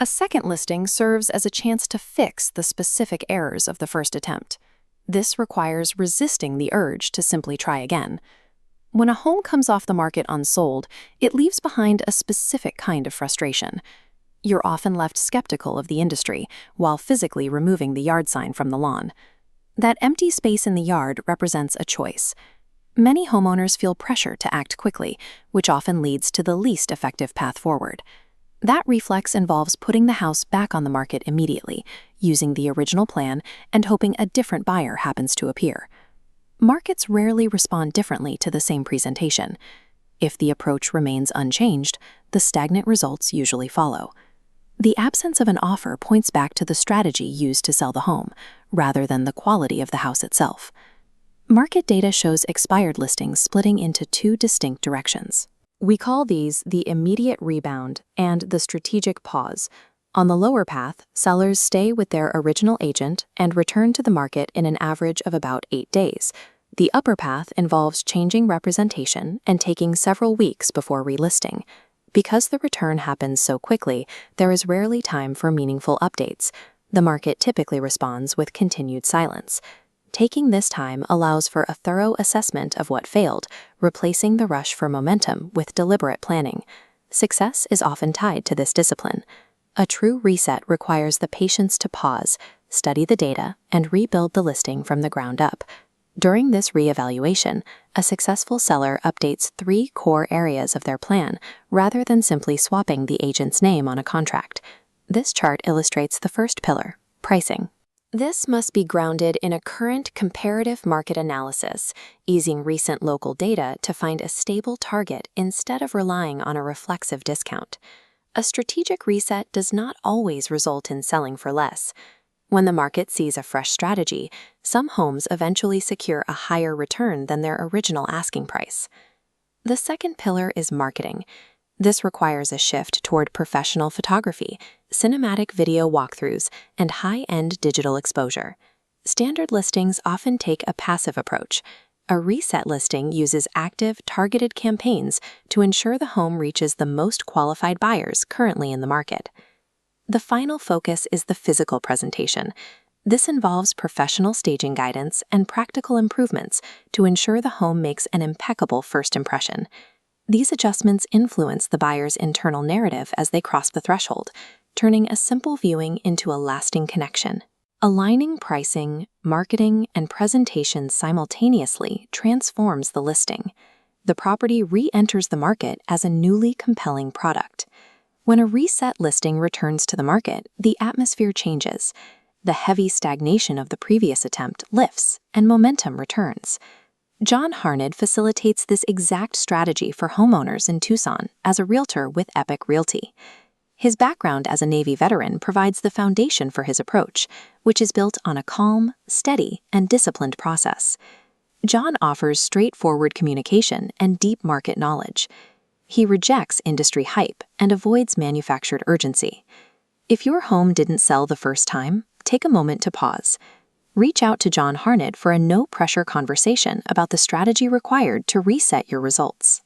A second listing serves as a chance to fix the specific errors of the first attempt. This requires resisting the urge to simply try again. When a home comes off the market unsold, it leaves behind a specific kind of frustration. You're often left skeptical of the industry while physically removing the yard sign from the lawn. That empty space in the yard represents a choice. Many homeowners feel pressure to act quickly, which often leads to the least effective path forward. That reflex involves putting the house back on the market immediately, using the original plan, and hoping a different buyer happens to appear. Markets rarely respond differently to the same presentation. If the approach remains unchanged, the stagnant results usually follow. The absence of an offer points back to the strategy used to sell the home, rather than the quality of the house itself. Market data shows expired listings splitting into two distinct directions. We call these the immediate rebound and the strategic pause. On the lower path, sellers stay with their original agent and return to the market in an average of about 8 days. The upper path involves changing representation and taking several weeks before relisting. Because the return happens so quickly, there is rarely time for meaningful updates. The market typically responds with continued silence. Taking this time allows for a thorough assessment of what failed, replacing the rush for momentum with deliberate planning. Success is often tied to this discipline. A true reset requires the patience to pause, study the data, and rebuild the listing from the ground up. During this reevaluation, a successful seller updates 3 core areas of their plan rather than simply swapping the agent's name on a contract. This chart illustrates the first pillar, pricing. This must be grounded in a current comparative market analysis, using recent local data to find a stable target instead of relying on a reflexive discount. A strategic reset does not always result in selling for less. When the market sees a fresh strategy, some homes eventually secure a higher return than their original asking price. The second pillar is marketing. This requires a shift toward professional photography, cinematic video walkthroughs, and high-end digital exposure. Standard listings often take a passive approach. A reset listing uses active, targeted campaigns to ensure the home reaches the most qualified buyers currently in the market. The final focus is the physical presentation. This involves professional staging guidance and practical improvements to ensure the home makes an impeccable first impression. These adjustments influence the buyer's internal narrative as they cross the threshold, turning a simple viewing into a lasting connection. Aligning pricing, marketing, and presentation simultaneously transforms the listing. The property re-enters the market as a newly compelling product. When a reset listing returns to the market, the atmosphere changes. The heavy stagnation of the previous attempt lifts, and momentum returns. John Harned facilitates this exact strategy for homeowners in Tucson as a realtor with Epic Realty. His background as a Navy veteran provides the foundation for his approach, which is built on a calm, steady, and disciplined process. John offers straightforward communication and deep market knowledge. He rejects industry hype and avoids manufactured urgency. If your home didn't sell the first time, take a moment to pause. Reach out to John Harned for a no-pressure conversation about the strategy required to reset your results.